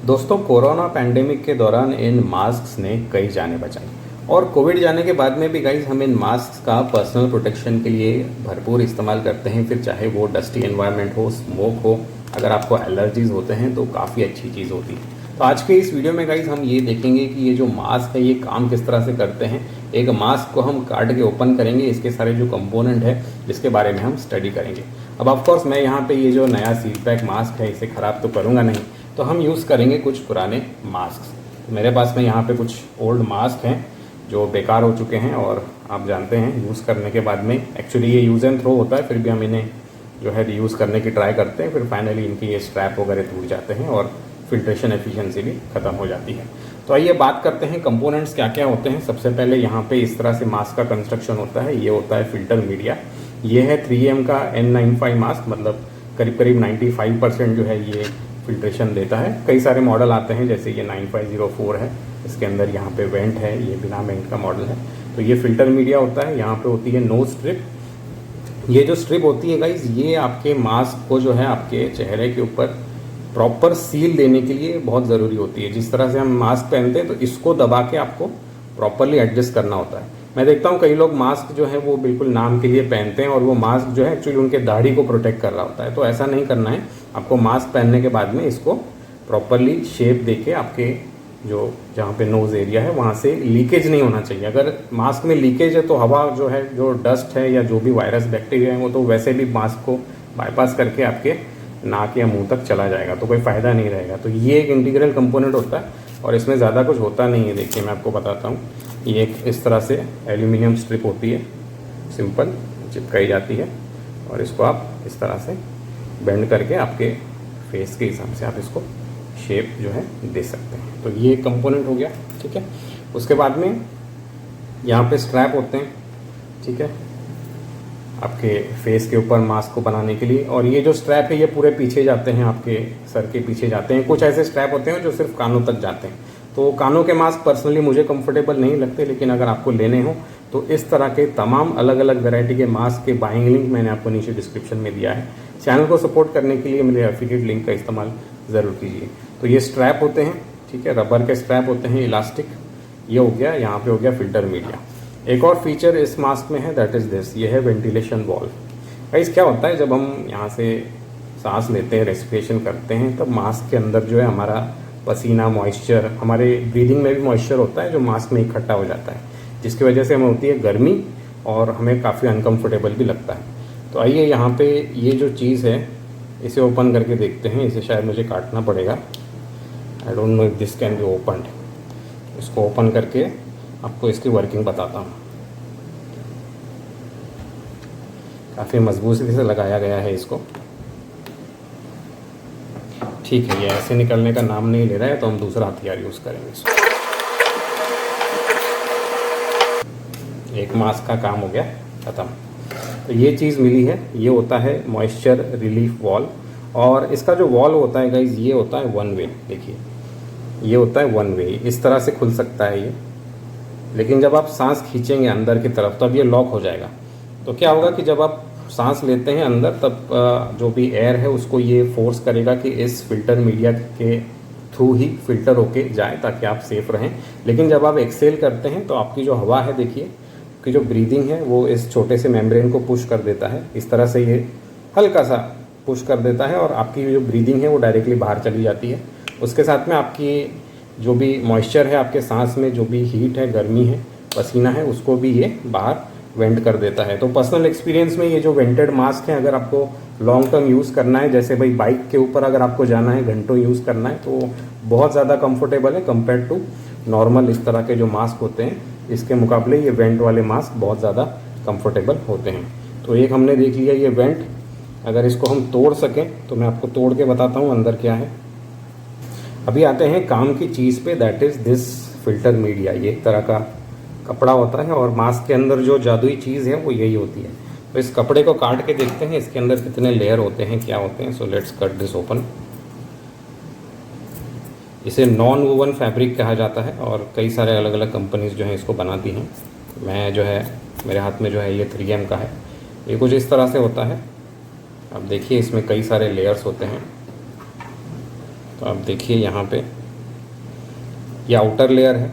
दोस्तों, corona pandemic के दौरान इन मास्क्स ने कई जानें बचाई और कोविड जाने के बाद में भी गाइज हम इन मास्क का पर्सनल प्रोटेक्शन के लिए भरपूर इस्तेमाल करते हैं। फिर चाहे वो डस्टी एनवायरनमेंट हो, स्मोक हो, अगर आपको एलर्जीज होते हैं तो काफ़ी अच्छी चीज़ होती है। तो आज के इस वीडियो में गाइज हम ये देखेंगे कि ये जो मास्क है ये काम किस तरह से करते हैं। एक मास्क को हम काट के ओपन करेंगे, इसके सारे जो कंपोनेंट है जिसके बारे में हम स्टडी करेंगे। अब ऑफकोर्स मैं यहाँ पे ये जो नया सील पैक मास्क है इसे ख़राब तो करूँगा नहीं, तो हम यूज़ करेंगे कुछ पुराने मास्क। मेरे पास में यहाँ पे कुछ ओल्ड मास्क हैं जो बेकार हो चुके हैं और आप जानते हैं यूज़ करने के बाद में एक्चुअली ये यूज़ एंड थ्रो होता है, फिर भी हम इन्हें जो है रीयूज़ करने की ट्राई करते हैं। फिर फाइनली इनकी ये स्ट्रैप वगैरह टूट जाते हैं और फिल्ट्रेशन एफिशिएंसी भी ख़त्म हो जाती है। तो आइए बात करते हैं कंपोनेंट्स क्या क्या होते हैं। सबसे पहले यहाँ पे इस तरह से मास्क का कंस्ट्रक्शन होता है। ये होता है फिल्टर मीडिया। ये है 3M का N95 मास्क, मतलब करीब करीब 95% जो है ये फिल्ट्रेशन देता है। कई सारे मॉडल आते हैं, जैसे ये 9504 है, इसके अंदर यहाँ पे वेंट है, ये बिना वेंट का मॉडल है। तो ये फिल्टर मीडिया होता है। यहाँ पे होती है नोज स्ट्रिप। ये जो स्ट्रिप होती है गाइज, ये आपके मास्क को जो है आपके चेहरे के ऊपर प्रॉपर सील देने के लिए बहुत ज़रूरी होती है। जिस तरह से हम मास्क पहनते हैं तो इसको दबा के आपको प्रॉपरली एडजस्ट करना होता है। मैं देखता हूँ कई लोग मास्क जो है वो बिल्कुल नाम के लिए पहनते हैं और वो मास्क जो है एक्चुअली उनके दाढ़ी को प्रोटेक्ट कर रहा होता है। तो ऐसा नहीं करना है। आपको मास्क पहनने के बाद में इसको प्रॉपरली शेप देके आपके जो जहाँ पे नोज़ एरिया है वहाँ से लीकेज नहीं होना चाहिए। अगर मास्क में लीकेज है तो हवा जो है, जो डस्ट है या जो भी वायरस बैक्टीरिया है, वो तो वैसे भी मास्क को बाईपास करके आपके नाक या मुंह तक चला जाएगा, तो कोई फ़ायदा नहीं रहेगा। तो ये एक इंटीग्रल कंपोनेंट होता है और इसमें ज़्यादा कुछ होता नहीं है। देखिए मैं आपको बताता हूँ। ये एक इस तरह से एल्यूमिनियम स्ट्रिप होती है, सिंपल चिपकाई जाती है और इसको आप इस तरह से बेंड करके आपके फेस के हिसाब से आप इसको शेप जो है दे सकते हैं। तो ये एक कंपोनेंट हो गया, ठीक है। उसके बाद में यहाँ पे स्ट्रैप होते हैं, ठीक है, आपके फेस के ऊपर मास्क को बनाने के लिए। और ये जो स्ट्रैप है ये पूरे पीछे जाते हैं, आपके सर के पीछे जाते हैं। कुछ ऐसे स्ट्रैप होते हैं जो सिर्फ कानों तक जाते हैं। तो कानों के मास्क पर्सनली मुझे कंफर्टेबल नहीं लगते, लेकिन अगर आपको लेने हो तो इस तरह के तमाम अलग अलग वैरायटी के मास्क के बाइंग लिंक मैंने आपको नीचे डिस्क्रिप्शन में दिया है। चैनल को सपोर्ट करने के लिए मेरे एफिलिएट लिंक का इस्तेमाल ज़रूर कीजिए। तो ये स्ट्रैप होते हैं, ठीक है, रबर के स्ट्रैप होते हैं, इलास्टिक। ये हो गया, यहाँ पे हो गया फिल्टर मीडिया। एक और फीचर इस मास्क में है, दैट इज़ दिस, ये है वेंटिलेशन वॉल्व। गाइस क्या होता है, जब हम यहाँ से सांस लेते हैं, रेस्पिरेशन करते हैं, तब मास्क के अंदर जो है हमारा पसीना, मॉइस्चर, हमारे ब्रीदिंग में भी मॉइस्चर होता है जो मास्क में इकट्ठा हो जाता है, जिसकी वजह से हमें होती है गर्मी और हमें काफ़ी अनकम्फर्टेबल भी लगता है। तो आइए यहाँ पे ये जो चीज़ है इसे ओपन करके देखते हैं। इसे शायद मुझे काटना पड़ेगा। I don't know if this can be opened. इसको ओपन करके आपको इसकी वर्किंग बताता हूँ। काफ़ी मजबूती से लगाया गया है इसको, ठीक है। ये ऐसे निकलने का नाम नहीं ले रहा है, तो हम दूसरा हथियार यूज़ करेंगे इसको। एक मास्क का काम हो गया ख़त्म। तो ये चीज़ मिली है, ये होता है मॉइस्चर रिलीफ वॉल। और इसका जो वॉल होता है गाइज, ये होता है वन वे। देखिए ये होता है वन वे, इस तरह से खुल सकता है ये, लेकिन जब आप सांस खींचेंगे अंदर की तरफ तो अब ये लॉक हो जाएगा। तो क्या होगा कि जब आप सांस लेते हैं अंदर, तब जो भी एयर है उसको ये फोर्स करेगा कि इस फिल्टर मीडिया के थ्रू ही फिल्टर होके जाए, ताकि आप सेफ रहें। लेकिन जब आप एक्सेल करते हैं तो आपकी जो हवा है, देखिए कि जो ब्रीदिंग है वो इस छोटे से मेम्ब्रेन को पुश कर देता है। इस तरह से ये हल्का सा पुश कर देता है और आपकी जो ब्रीदिंग है वो डायरेक्टली बाहर चली जाती है। उसके साथ में आपकी जो भी मॉइस्चर है, आपके सांस में जो भी हीट है, गर्मी है, पसीना है, उसको भी ये बाहर वेंट कर देता है। तो पर्सनल एक्सपीरियंस में ये जो वेंटेड मास्क है, अगर आपको लॉन्ग टर्म यूज़ करना है, जैसे भाई बाइक के ऊपर अगर आपको जाना है, घंटों यूज़ करना है, तो बहुत ज़्यादा कंफर्टेबल है कंपेयर टू नॉर्मल इस तरह के जो मास्क होते हैं। इसके मुकाबले ये वेंट वाले मास्क बहुत ज़्यादा कंफर्टेबल होते हैं। तो एक हमने देख लिया ये वेंट। अगर इसको हम तोड़ सकें तो मैं आपको तोड़ के बताता हूँ अंदर क्या है। अभी आते हैं काम की चीज़ पे, that is this filter media. ये एक तरह का कपड़ा होता है और मास्क के अंदर जो जादुई चीज़ है वो यही होती है। तो इस कपड़े को काट के देखते हैं इसके अंदर कितने लेयर होते हैं, क्या होते हैं। So let's cut this open. इसे नॉन वूवन फैब्रिक कहा जाता है और कई सारे अलग अलग कंपनीज जो हैं इसको बनाती हैं। मैं जो है, मेरे हाथ में जो है ये 3M का है। ये कुछ इस तरह से होता है। अब देखिए इसमें कई सारे लेयर्स होते हैं। तो आप देखिए यहाँ पे ये आउटर लेयर है,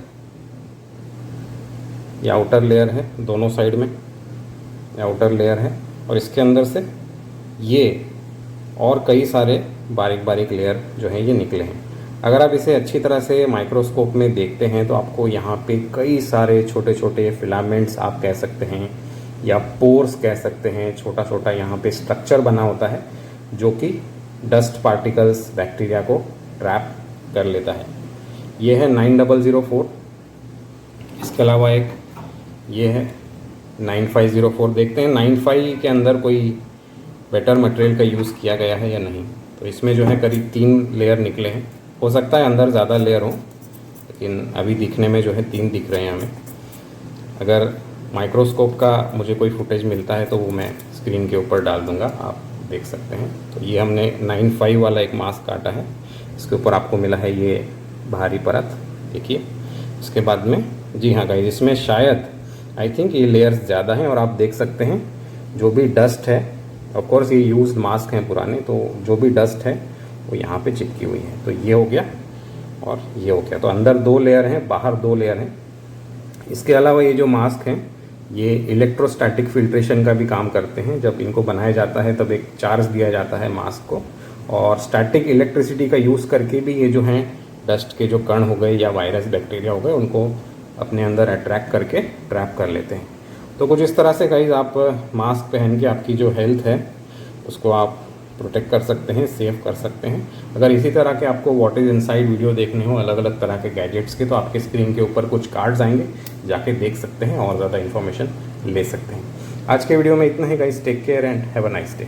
ये आउटर लेयर है दोनों साइड में, ये आउटर लेयर है और इसके अंदर से ये और कई सारे बारीक बारीक लेयर जो हैं ये निकले हैं। अगर आप इसे अच्छी तरह से माइक्रोस्कोप में देखते हैं तो आपको यहाँ पे कई सारे छोटे छोटे फिलामेंट्स आप कह सकते हैं या पोर्स कह सकते हैं, छोटा छोटा यहाँ पे स्ट्रक्चर बना होता है जो कि डस्ट पार्टिकल्स बैक्टीरिया को ट्रैप कर लेता है। ये है 9004। इसके अलावा एक ये है 9504। देखते हैं 95 के अंदर कोई बेटर मटेरियल का यूज़ किया गया है या नहीं। तो इसमें जो है करीब 3 लेयर निकले हैं, हो सकता है अंदर ज़्यादा लेयर हों, लेकिन अभी दिखने में जो है 3 दिख रहे हैं हमें। अगर माइक्रोस्कोप का मुझे कोई फुटेज मिलता है तो वो मैं स्क्रीन के ऊपर डाल दूंगा, आप देख सकते हैं। तो ये हमने 95 वाला एक मास्क काटा है, इसके ऊपर आपको मिला है ये बाहरी परत, देखिए। इसके बाद में जी हाँ गाइस, इसमें शायद आई थिंक ये लेयर्स ज़्यादा हैं और आप देख सकते हैं जो भी डस्ट है, ऑफ कोर्स ये यूज्ड मास्क हैं पुराने, तो जो भी डस्ट है वो यहाँ पे चिपकी हुई है। तो ये हो गया और ये हो गया। तो अंदर 2 लेयर हैं, बाहर 2 लेयर हैं। इसके अलावा ये जो मास्क हैं ये इलेक्ट्रोस्टैटिक फिल्ट्रेशन का भी काम करते हैं। जब इनको बनाया जाता है तब एक चार्ज दिया जाता है मास्क को, और स्टैटिक इलेक्ट्रिसिटी का यूज़ करके भी ये जो हैं डस्ट के जो कण हो गए या वायरस बैक्टीरिया हो गए उनको अपने अंदर अट्रैक्ट करके ट्रैप कर लेते हैं। तो कुछ इस तरह से गाइस आप मास्क पहन के आपकी जो हेल्थ है उसको आप प्रोटेक्ट कर सकते हैं, सेव कर सकते हैं। अगर इसी तरह के आपको व्हाट इज़ इनसाइड वीडियो देखने हो अलग अलग तरह के गैजेट्स के, तो आपके स्क्रीन के ऊपर कुछ कार्ड्स आएंगे, जाके देख सकते हैं और ज़्यादा इन्फॉर्मेशन ले सकते हैं। आज के वीडियो में इतना ही guys, take care and have a nice day.